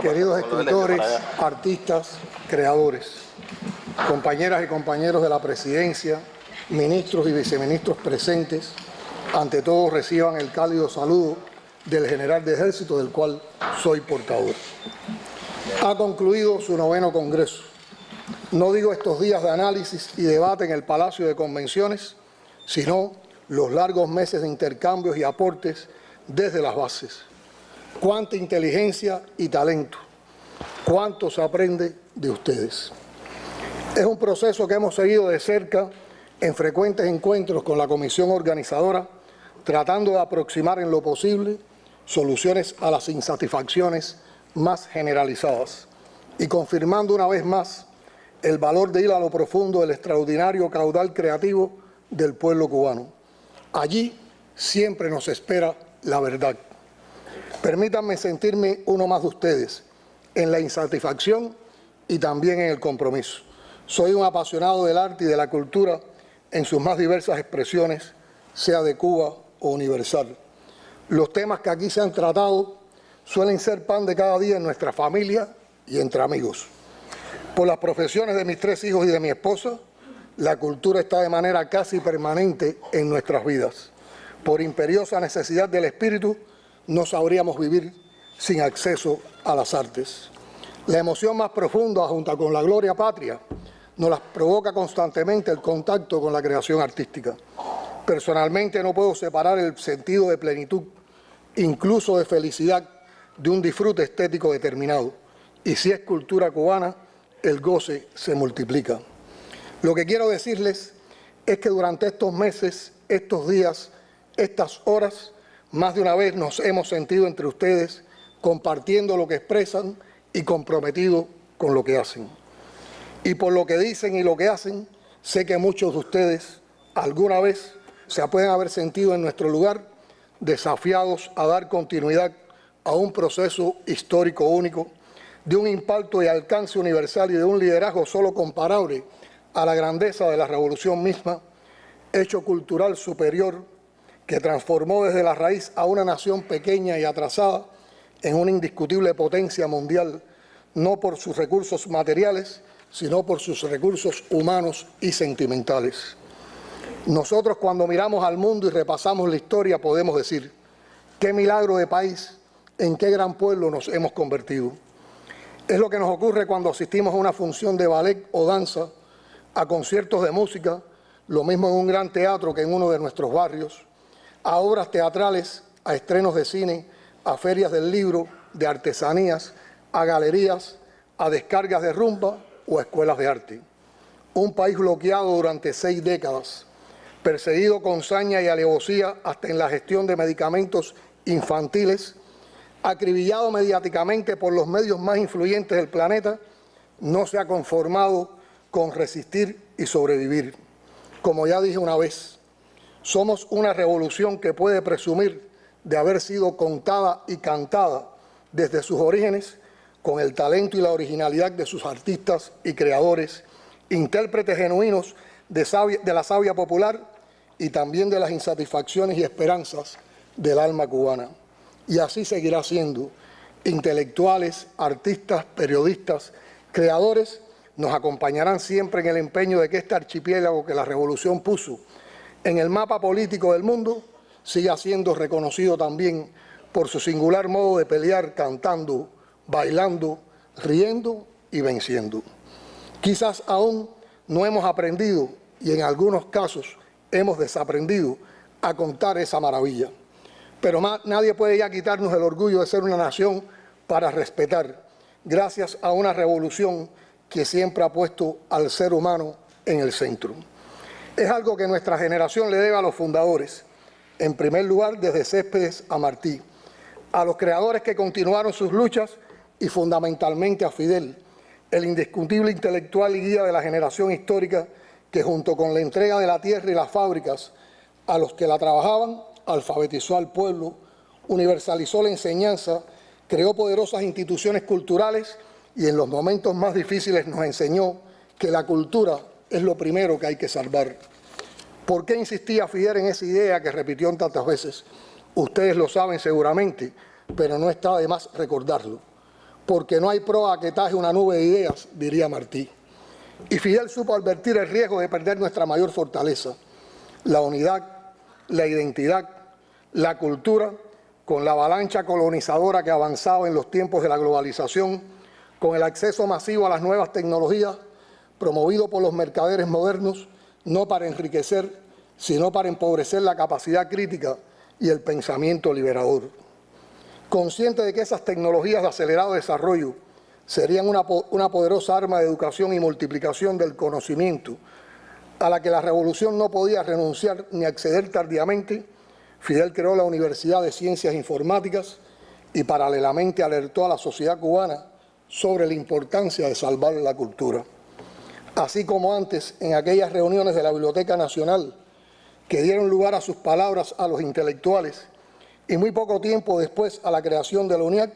Queridos escritores, artistas, creadores, compañeras y compañeros de la presidencia, ministros y viceministros presentes, ante todo reciban el cálido saludo del general de ejército, del cual soy portador. Ha concluido su 9º Congreso. No digo estos días de análisis y debate en el Palacio de Convenciones, sino los largos meses de intercambios y aportes desde las bases. Cuánta inteligencia y talento, cuánto se aprende de ustedes. Es un proceso que hemos seguido de cerca en frecuentes encuentros con la comisión organizadora, tratando de aproximar en lo posible soluciones a las insatisfacciones más generalizadas y confirmando una vez más el valor de ir a lo profundo del extraordinario caudal creativo del pueblo cubano. Allí siempre nos espera la verdad. Permítanme sentirme uno más de ustedes, en la insatisfacción y también en el compromiso. Soy un apasionado del arte y de la cultura en sus más diversas expresiones, sea de Cuba o universal. Los temas que aquí se han tratado suelen ser pan de cada día en nuestra familia y entre amigos. Por las profesiones de mis 3 hijos y de mi esposa, la cultura está de manera casi permanente en nuestras vidas. Por imperiosa necesidad del espíritu, no sabríamos vivir sin acceso a las artes. La emoción más profunda, junto con la gloria patria, nos las provoca constantemente el contacto con la creación artística. Personalmente no puedo separar el sentido de plenitud, incluso de felicidad, de un disfrute estético determinado. Y si es cultura cubana, el goce se multiplica. Lo que quiero decirles es que durante estos meses, estos días, estas horas, más de una vez nos hemos sentido entre ustedes compartiendo lo que expresan y comprometidos con lo que hacen. Y por lo que dicen y lo que hacen, sé que muchos de ustedes alguna vez se pueden haber sentido en nuestro lugar desafiados a dar continuidad a un proceso histórico único, de un impacto y alcance universal y de un liderazgo solo comparable a la grandeza de la revolución misma, hecho cultural superior que transformó desde la raíz a una nación pequeña y atrasada en una indiscutible potencia mundial, no por sus recursos materiales, sino por sus recursos humanos y sentimentales. Nosotros, cuando miramos al mundo y repasamos la historia, podemos decir: qué milagro de país, en qué gran pueblo nos hemos convertido. Es lo que nos ocurre cuando asistimos a una función de ballet o danza, a conciertos de música, lo mismo en un gran teatro que en uno de nuestros barrios, a obras teatrales, a estrenos de cine, a ferias del libro, de artesanías, a galerías, a descargas de rumba o a escuelas de arte. Un país bloqueado durante 6 décadas, perseguido con saña y alevosía hasta en la gestión de medicamentos infantiles, acribillado mediáticamente por los medios más influyentes del planeta, no se ha conformado con resistir y sobrevivir. Como ya dije una vez, somos una revolución que puede presumir de haber sido contada y cantada desde sus orígenes con el talento y la originalidad de sus artistas y creadores, intérpretes genuinos de la savia popular y también de las insatisfacciones y esperanzas del alma cubana. Y así seguirá siendo. Intelectuales, artistas, periodistas, creadores nos acompañarán siempre en el empeño de que este archipiélago que la revolución puso en el mapa político del mundo siga siendo reconocido también por su singular modo de pelear cantando, bailando, riendo y venciendo. Quizás aún no hemos aprendido, y en algunos casos hemos desaprendido, a contar esa maravilla. Pero nadie puede ya quitarnos el orgullo de ser una nación para respetar, gracias a una revolución que siempre ha puesto al ser humano en el centro. Es algo que nuestra generación le debe a los fundadores, en primer lugar desde Céspedes a Martí, a los creadores que continuaron sus luchas y fundamentalmente a Fidel, el indiscutible intelectual y guía de la generación histórica que junto con la entrega de la tierra y las fábricas a los que la trabajaban, alfabetizó al pueblo, universalizó la enseñanza, creó poderosas instituciones culturales y en los momentos más difíciles nos enseñó que la cultura es lo primero que hay que salvar. ¿Por qué insistía Fidel en esa idea que repitió tantas veces? Ustedes lo saben seguramente, pero no está de más recordarlo. porque no hay proa que taje una nube de ideas, diría Martí. Y Fidel supo advertir el riesgo de perder nuestra mayor fortaleza, la unidad, la identidad, la cultura, con la avalancha colonizadora que avanzaba en los tiempos de la globalización, con el acceso masivo a las nuevas tecnologías, promovido por los mercaderes modernos, no para enriquecer, sino para empobrecer la capacidad crítica y el pensamiento liberador. Consciente de que esas tecnologías de acelerado desarrollo serían una poderosa arma de educación y multiplicación del conocimiento, a la que la revolución no podía renunciar ni acceder tardíamente, Fidel creó la Universidad de Ciencias Informáticas y paralelamente alertó a la sociedad cubana sobre la importancia de salvar la cultura. Así como antes, en aquellas reuniones de la Biblioteca Nacional que dieron lugar a sus palabras a los intelectuales, y muy poco tiempo después a la creación de la UNIAC,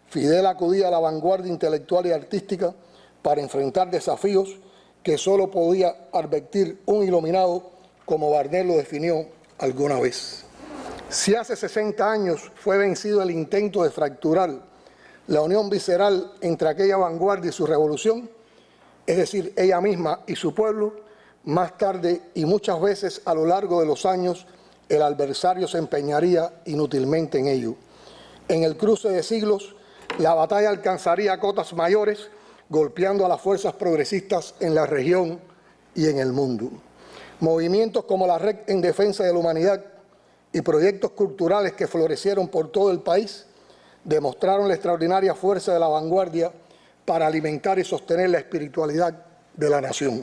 Fidel acudía a la vanguardia intelectual y artística para enfrentar desafíos que solo podía advertir un iluminado, como Barnett lo definió alguna vez. Si hace 60 años fue vencido el intento de fracturar la unión visceral entre aquella vanguardia y su revolución, es decir, ella misma y su pueblo, más tarde y muchas veces a lo largo de los años, el adversario se empeñaría inútilmente en ello. En el cruce de siglos, la batalla alcanzaría cotas mayores, golpeando a las fuerzas progresistas en la región y en el mundo. Movimientos como la Red en Defensa de la Humanidad y proyectos culturales que florecieron por todo el país demostraron la extraordinaria fuerza de la vanguardia para alimentar y sostener la espiritualidad de la nación.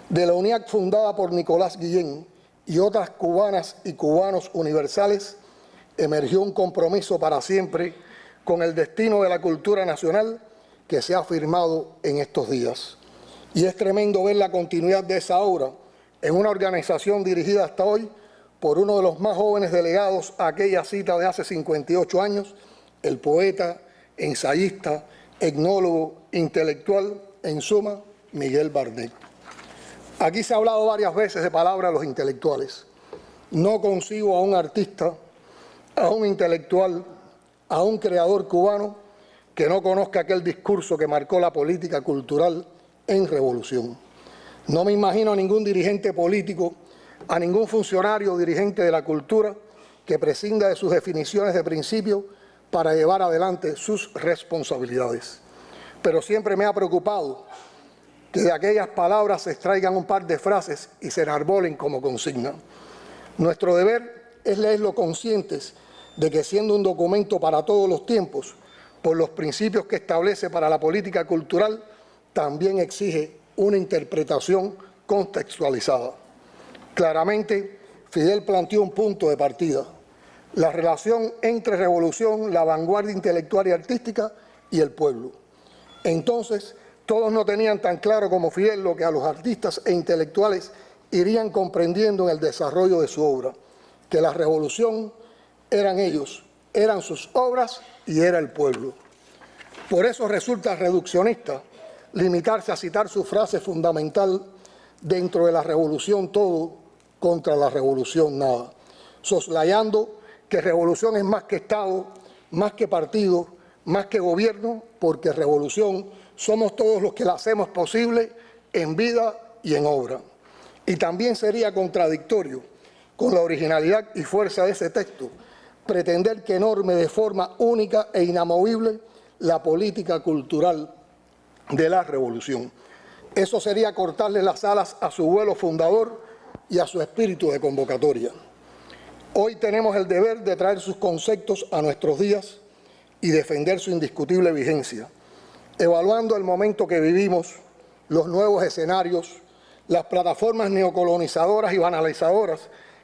De la UNIAC, fundada por Nicolás Guillén y otras cubanas y cubanos universales, emergió un compromiso para siempre con el destino de la cultura nacional que se ha firmado en estos días. Y es tremendo ver la continuidad de esa obra en una organización dirigida hasta hoy por uno de los más jóvenes delegados a aquella cita de hace 58 años, el poeta, ensayista, etnólogo, intelectual, en suma, Miguel Barnett. Aquí se ha hablado varias veces de palabras a los intelectuales. No consigo a un artista, a un intelectual, a un creador cubano que no conozca aquel discurso que marcó la política cultural en revolución. No me imagino a ningún dirigente político, a ningún funcionario dirigente de la cultura que prescinda de sus definiciones de principio para llevar adelante sus responsabilidades. Pero siempre me ha preocupado que de aquellas palabras se extraigan un par de frases y se enarbolen como consigna. Nuestro deber es leerlo conscientes de que, siendo un documento para todos los tiempos, por los principios que establece para la política cultural, también exige una interpretación contextualizada. Claramente, Fidel planteó un punto de partida: la relación entre revolución, la vanguardia intelectual y artística y el pueblo. Entonces, todos no tenían tan claro como Fidel lo que a los artistas e intelectuales irían comprendiendo en el desarrollo de su obra, que la revolución eran ellos, eran sus obras y era el pueblo. Por eso resulta reduccionista limitarse a citar su frase fundamental: dentro de la revolución todo, contra la revolución nada, soslayando que revolución es más que Estado, más que partido, más que gobierno, porque revolución somos todos los que la hacemos posible en vida y en obra. Y también sería contradictorio con la originalidad y fuerza de ese texto pretender que norme de forma única e inamovible la política cultural de la revolución. Eso sería cortarle las alas a su vuelo fundador y a su espíritu de convocatoria. Hoy tenemos el deber de traer sus conceptos a nuestros días y defender su indiscutible vigencia, evaluando el momento que vivimos, los nuevos escenarios, las plataformas neocolonizadoras y banalizadoras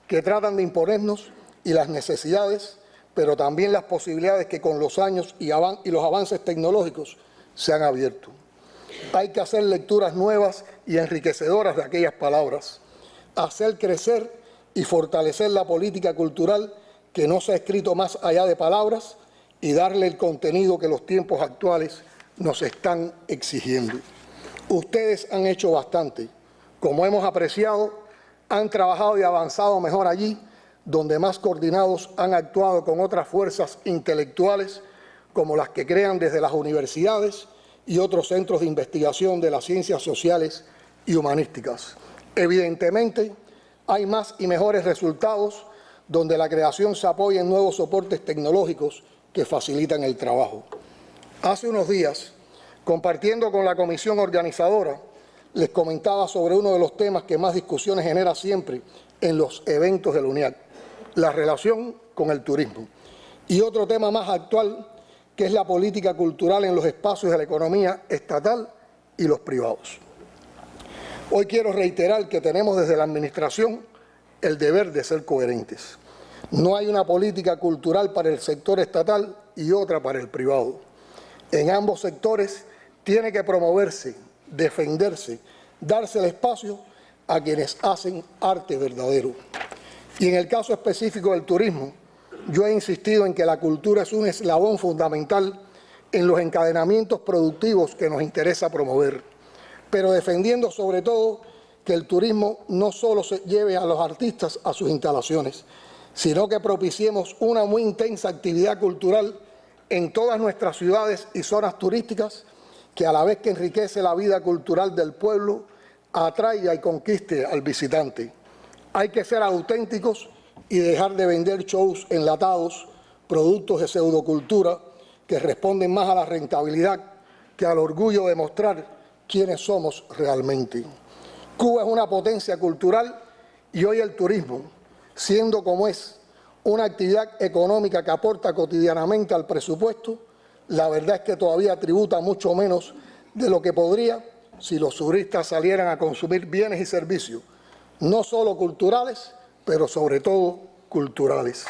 que tratan de imponernos y las necesidades, pero también las posibilidades que con los años y los avances tecnológicos se han abierto. Hay que hacer lecturas nuevas y enriquecedoras de aquellas palabras, hacer crecer y fortalecer la política cultural que no se ha escrito más allá de palabras y darle el contenido que los tiempos actuales nos están exigiendo. Ustedes han hecho bastante. Como hemos apreciado, han trabajado y avanzado mejor allí donde más coordinados han actuado con otras fuerzas intelectuales, como las que crean desde las universidades y otros centros de investigación de las ciencias sociales y humanísticas. Evidentemente, hay más y mejores resultados donde la creación se apoya en nuevos soportes tecnológicos que facilitan el trabajo. Hace unos días, compartiendo con la comisión organizadora, les comentaba sobre uno de los temas que más discusiones genera siempre en los eventos del UNIAC, la relación con el turismo. Y otro tema más actual, que es la política cultural en los espacios de la economía estatal y los privados. Hoy quiero reiterar que tenemos desde la Administración el deber de ser coherentes. No hay una política cultural para el sector estatal y otra para el privado. En ambos sectores tiene que promoverse, defenderse, darse el espacio a quienes hacen arte verdadero. Y en el caso específico del turismo, yo he insistido en que la cultura es un eslabón fundamental en los encadenamientos productivos que nos interesa promover, pero defendiendo sobre todo que el turismo no solo se lleve a los artistas a sus instalaciones, sino que propiciemos una muy intensa actividad cultural en todas nuestras ciudades y zonas turísticas, que a la vez que enriquece la vida cultural del pueblo, atraiga y conquiste al visitante. Hay que ser auténticos y dejar de vender shows enlatados, productos de pseudocultura que responden más a la rentabilidad que al orgullo de mostrar quiénes somos realmente. Cuba es una potencia cultural y hoy el turismo, siendo como es una actividad económica que aporta cotidianamente al presupuesto, la verdad es que todavía tributa mucho menos de lo que podría si los turistas salieran a consumir bienes y servicios, no solo culturales, pero sobre todo culturales.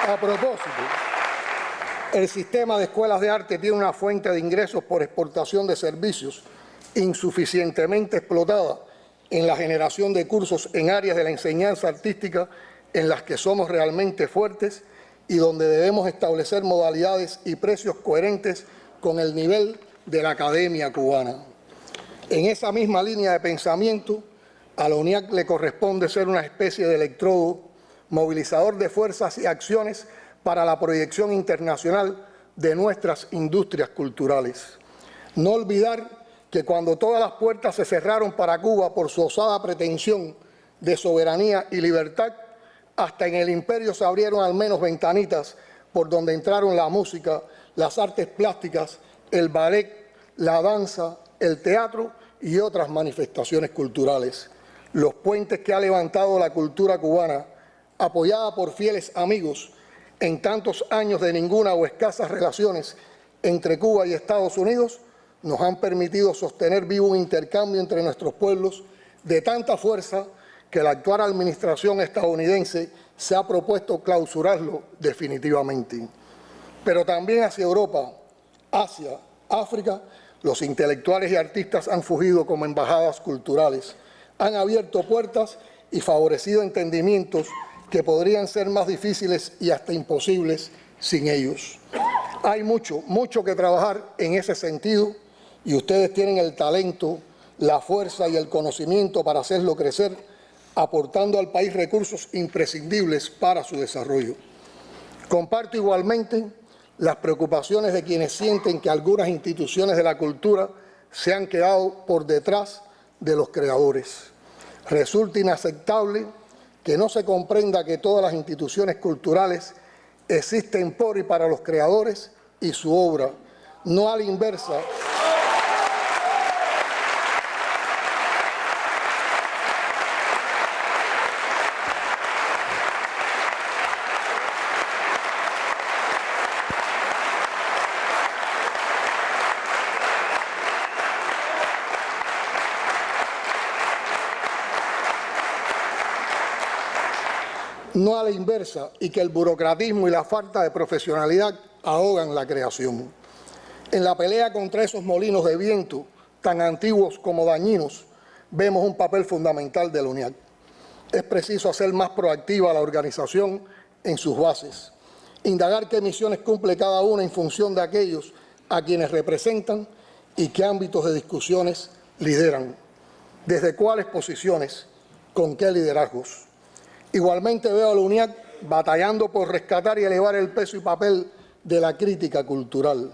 A propósito, el sistema de escuelas de arte tiene una fuente de ingresos por exportación de servicios insuficientemente explotada en la generación de cursos en áreas de la enseñanza artística en las que somos realmente fuertes y donde debemos establecer modalidades y precios coherentes con el nivel de la academia cubana. En esa misma línea de pensamiento, a la UNIAC le corresponde ser una especie de electrodo movilizador de fuerzas y acciones para la proyección internacional de nuestras industrias culturales. No olvidar que cuando todas las puertas se cerraron para Cuba por su osada pretensión de soberanía y libertad, hasta en el imperio se abrieron al menos ventanitas por donde entraron la música, las artes plásticas, el ballet, la danza, el teatro y otras manifestaciones culturales. Los puentes que ha levantado la cultura cubana, apoyada por fieles amigos en tantos años de ninguna o escasas relaciones entre Cuba y Estados Unidos, nos han permitido sostener vivo un intercambio entre nuestros pueblos de tanta fuerza que la actual administración estadounidense se ha propuesto clausurarlo definitivamente. Pero también hacia Europa, Asia, África, los intelectuales y artistas han fugido como embajadas culturales, han abierto puertas y favorecido entendimientos que podrían ser más difíciles y hasta imposibles sin ellos. Hay mucho que trabajar en ese sentido y ustedes tienen el talento, la fuerza y el conocimiento para hacerlo crecer, aportando al país recursos imprescindibles para su desarrollo. Comparto igualmente las preocupaciones de quienes sienten que algunas instituciones de la cultura se han quedado por detrás de los creadores. Resulta inaceptable que no se comprenda que todas las instituciones culturales existen por y para los creadores y su obra, no a la inversa. No a la inversa, y que el burocratismo y la falta de profesionalidad ahogan la creación. En la pelea contra esos molinos de viento, tan antiguos como dañinos, vemos un papel fundamental de la UNIAC. Es preciso hacer más proactiva la organización en sus bases, indagar qué misiones cumple cada una en función de aquellos a quienes representan y qué ámbitos de discusiones lideran, desde cuáles posiciones, con qué liderazgos. Igualmente veo a la UNIAC batallando por rescatar y elevar el peso y papel de la crítica cultural.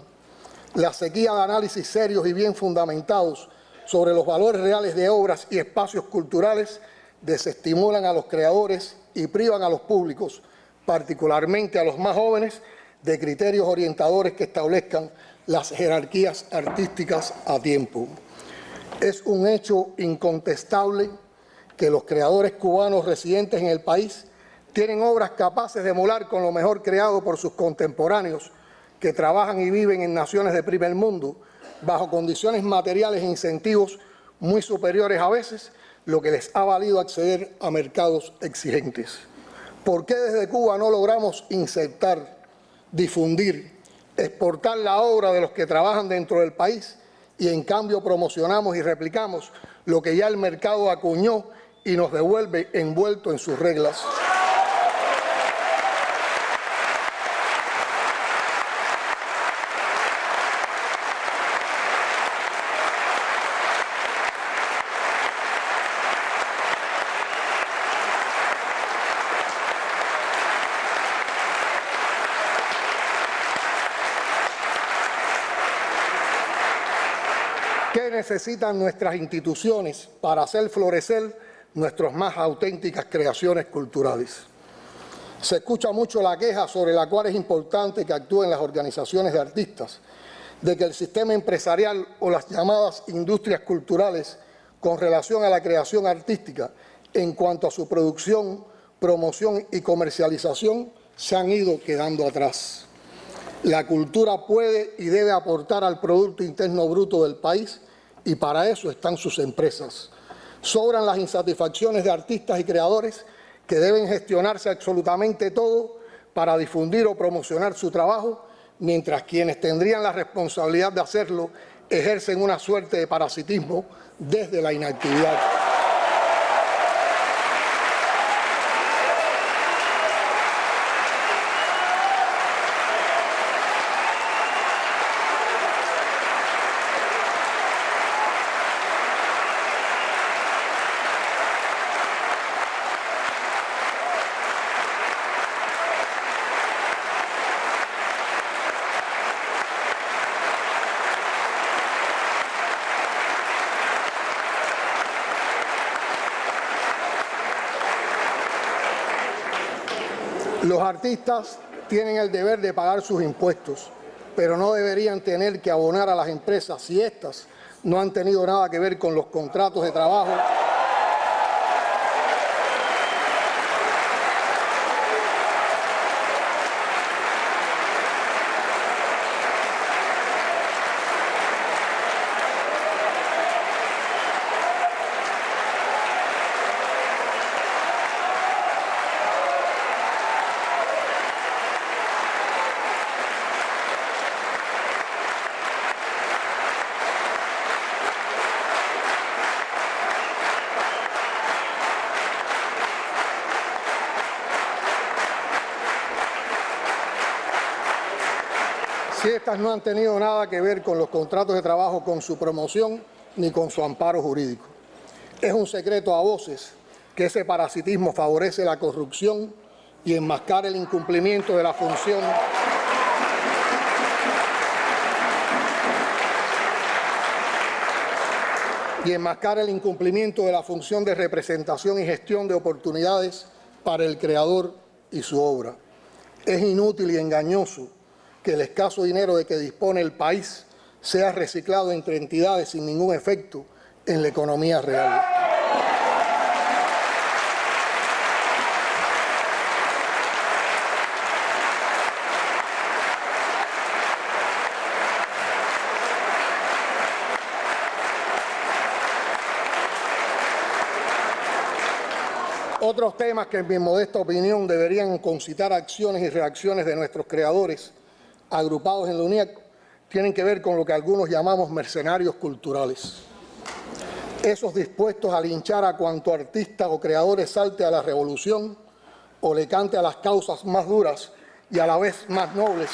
La sequía de análisis serios y bien fundamentados sobre los valores reales de obras y espacios culturales desestimulan a los creadores y privan a los públicos, particularmente a los más jóvenes, de criterios orientadores que establezcan las jerarquías artísticas a tiempo. Es un hecho incontestable que los creadores cubanos residentes en el país tienen obras capaces de emular con lo mejor creado por sus contemporáneos que trabajan y viven en naciones de primer mundo, bajo condiciones materiales e incentivos muy superiores a veces, lo que les ha valido acceder a mercados exigentes. ¿Por qué desde Cuba no logramos insertar, difundir, exportar la obra de los que trabajan dentro del país y en cambio promocionamos y replicamos lo que ya el mercado acuñó y nos devuelve envuelto en sus reglas? ¿Qué necesitan nuestras instituciones para hacer florecer nuestras más auténticas creaciones culturales? Se escucha mucho la queja sobre la cual es importante que actúen las organizaciones de artistas, de que el sistema empresarial o las llamadas industrias culturales con relación a la creación artística en cuanto a su producción, promoción y comercialización se han ido quedando atrás. La cultura puede y debe aportar al Producto Interno Bruto del país y para eso están sus empresas. Sobran las insatisfacciones de artistas y creadores que deben gestionarse absolutamente todo para difundir o promocionar su trabajo, mientras quienes tendrían la responsabilidad de hacerlo ejercen una suerte de parasitismo desde la inactividad. Los artistas tienen el deber de pagar sus impuestos, pero no deberían tener que abonar a las empresas si éstas no han tenido nada que ver con los contratos de trabajo si estas no han tenido nada que ver con los contratos de trabajo, con su promoción ni con su amparo jurídico. Es un secreto a voces que ese parasitismo favorece la corrupción y enmascara el incumplimiento de la función de representación y gestión de oportunidades para el creador y su obra. Es inútil y engañoso que el escaso dinero de que dispone el país sea reciclado entre entidades sin ningún efecto en la economía real. Otros temas que en mi modesta opinión deberían concitar acciones y reacciones de nuestros creadores agrupados en la UNIAC tienen que ver con lo que algunos llamamos mercenarios culturales. Esos dispuestos a linchar a cuanto artista o creadores salte a la revolución o le cante a las causas más duras y a la vez más nobles.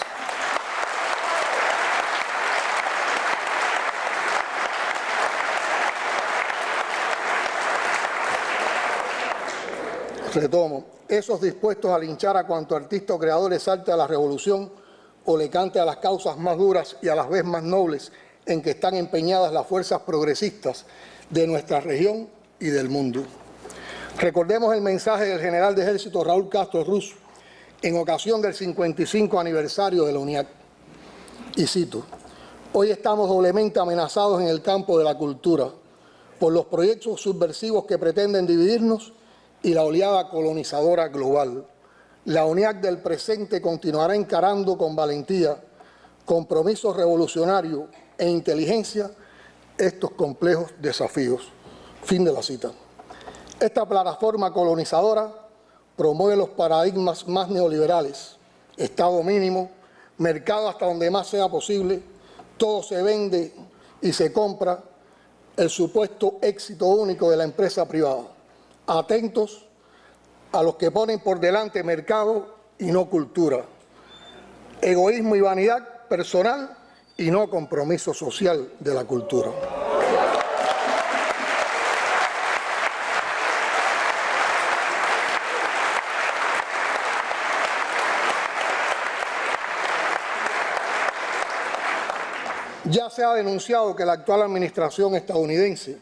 Retomo, esos dispuestos a linchar a cuanto artista o creador exalte a la revolución o le cante a las causas más duras y a las vez más nobles en que están empeñadas las fuerzas progresistas de nuestra región y del mundo. Recordemos el mensaje del general de ejército Raúl Castro Ruz en ocasión del 55 aniversario de la UNIAC. Y cito, hoy estamos doblemente amenazados en el campo de la cultura por los proyectos subversivos que pretenden dividirnos y la oleada colonizadora global. La UNIAC del presente continuará encarando con valentía, compromiso revolucionario e inteligencia estos complejos desafíos. Fin de la cita. Esta plataforma colonizadora promueve los paradigmas más neoliberales, Estado mínimo, mercado hasta donde más sea posible, todo se vende y se compra, el supuesto éxito único de la empresa privada. Atentos a los que ponen por delante mercado y no cultura, egoísmo y vanidad personal y no compromiso social de la cultura. Ya se ha denunciado que la actual administración estadounidense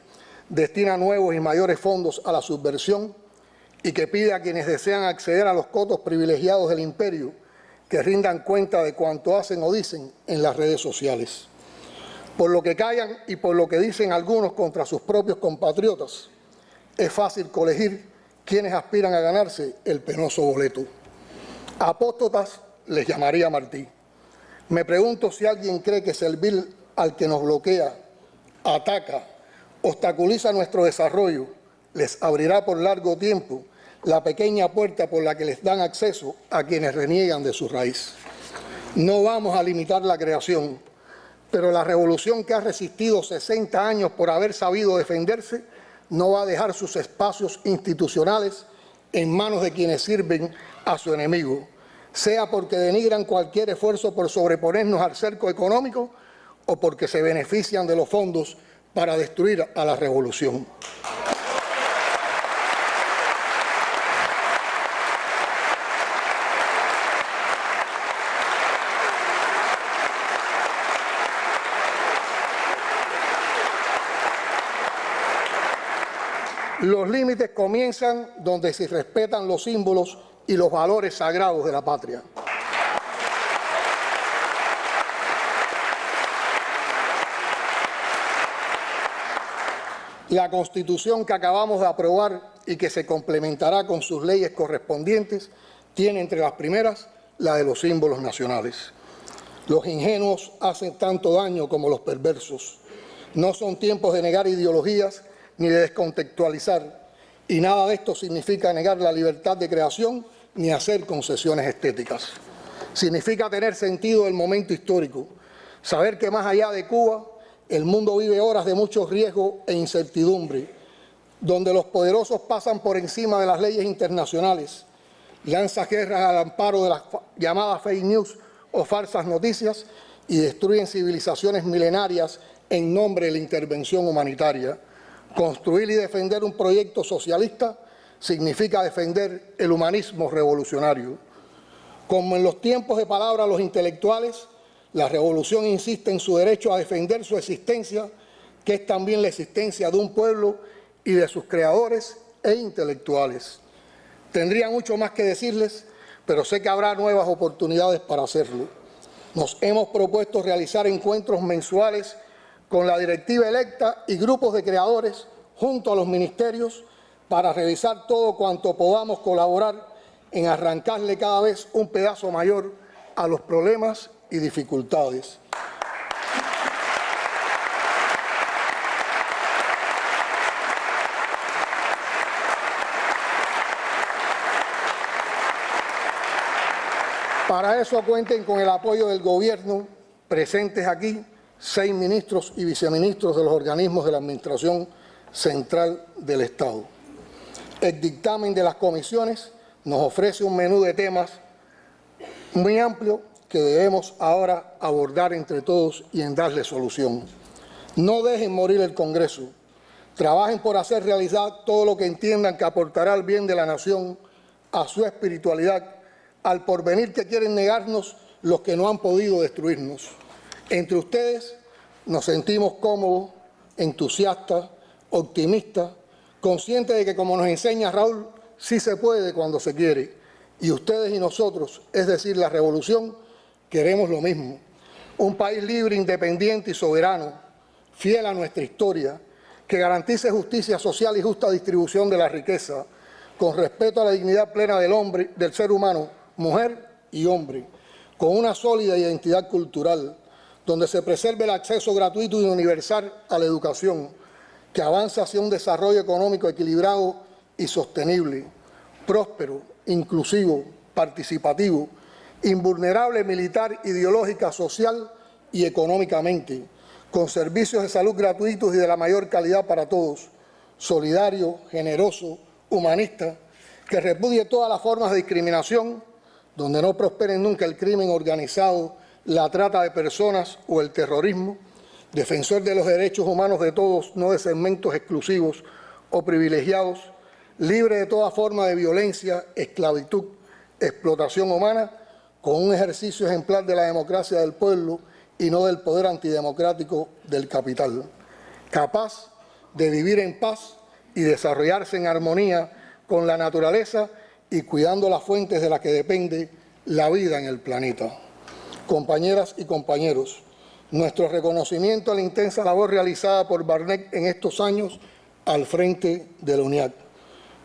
destina nuevos y mayores fondos a la subversión y que pide a quienes desean acceder a los cotos privilegiados del imperio que rindan cuenta de cuanto hacen o dicen en las redes sociales. Por lo que callan y por lo que dicen algunos contra sus propios compatriotas, es fácil colegir quienes aspiran a ganarse el penoso boleto. Apóstatas les llamaría Martí. Me pregunto si alguien cree que servir al que nos bloquea, ataca, obstaculiza nuestro desarrollo, les abrirá por largo tiempo la pequeña puerta por la que les dan acceso a quienes reniegan de su raíz. No vamos a limitar la creación, pero la revolución que ha resistido 60 años por haber sabido defenderse no va a dejar sus espacios institucionales en manos de quienes sirven a su enemigo, sea porque denigran cualquier esfuerzo por sobreponernos al cerco económico o porque se benefician de los fondos para destruir a la revolución. Los límites comienzan donde se respetan los símbolos y los valores sagrados de la patria. La Constitución que acabamos de aprobar y que se complementará con sus leyes correspondientes tiene entre las primeras la de los símbolos nacionales. Los ingenuos hacen tanto daño como los perversos. No son tiempos de negar ideologías ni de descontextualizar, y nada de esto significa negar la libertad de creación ni hacer concesiones estéticas. Significa tener sentido del momento histórico, saber que más allá de Cuba, el mundo vive horas de mucho riesgo e incertidumbre, donde los poderosos pasan por encima de las leyes internacionales, lanzan guerras al amparo de las llamadas fake news o falsas noticias y destruyen civilizaciones milenarias en nombre de la intervención humanitaria. Construir y defender un proyecto socialista significa defender el humanismo revolucionario. Como en los tiempos de palabra los intelectuales, la revolución insiste en su derecho a defender su existencia, que es también la existencia de un pueblo y de sus creadores e intelectuales. Tendría mucho más que decirles, pero sé que habrá nuevas oportunidades para hacerlo. Nos hemos propuesto realizar encuentros mensuales con la directiva electa y grupos de creadores junto a los ministerios para revisar todo cuanto podamos colaborar en arrancarle cada vez un pedazo mayor a los problemas y dificultades. Para eso cuenten con el apoyo del gobierno, presentes aquí 6 ministros y viceministros de los organismos de la Administración Central del Estado. El dictamen de las comisiones nos ofrece un menú de temas muy amplio que debemos ahora abordar entre todos y en darle solución. No dejen morir el Congreso. Trabajen por hacer realidad todo lo que entiendan que aportará al bien de la nación, a su espiritualidad, al porvenir que quieren negarnos los que no han podido destruirnos. Entre ustedes nos sentimos cómodos, entusiastas, optimistas, conscientes de que, como nos enseña Raúl, sí se puede cuando se quiere. Y ustedes y nosotros, es decir, la revolución, queremos lo mismo. Un país libre, independiente y soberano, fiel a nuestra historia, que garantice justicia social y justa distribución de la riqueza, con respeto a la dignidad plena del hombre, del ser humano, mujer y hombre, con una sólida identidad cultural, donde se preserve el acceso gratuito y universal a la educación, que avance hacia un desarrollo económico equilibrado y sostenible, próspero, inclusivo, participativo, invulnerable militar, ideológica, social y económicamente, con servicios de salud gratuitos y de la mayor calidad para todos, solidario, generoso, humanista, que repudie todas las formas de discriminación, donde no prosperen nunca el crimen organizado, la trata de personas o el terrorismo, defensor de los derechos humanos de todos, no de segmentos exclusivos o privilegiados, libre de toda forma de violencia, esclavitud, explotación humana, con un ejercicio ejemplar de la democracia del pueblo y no del poder antidemocrático del capital, capaz de vivir en paz y desarrollarse en armonía con la naturaleza y cuidando las fuentes de las que depende la vida en el planeta. Compañeras y compañeros, nuestro reconocimiento a la intensa labor realizada por Barnet en estos años al frente de la UNIAC.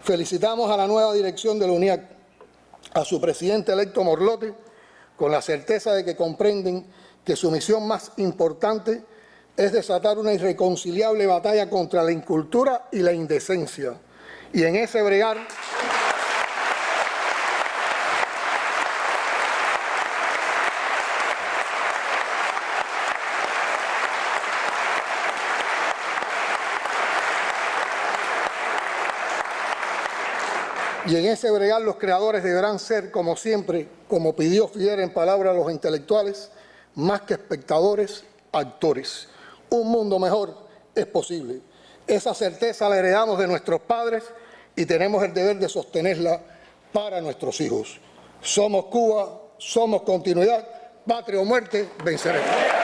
Felicitamos a la nueva dirección de la UNIAC, a su presidente electo Morlote, con la certeza de que comprenden que su misión más importante es desatar una irreconciliable batalla contra la incultura y la indecencia. Y en ese bregar los creadores deberán ser, como siempre, como pidió Fidel en palabras a los intelectuales, más que espectadores, actores. Un mundo mejor es posible. Esa certeza la heredamos de nuestros padres y tenemos el deber de sostenerla para nuestros hijos. Somos Cuba, somos continuidad, patria o muerte, venceremos.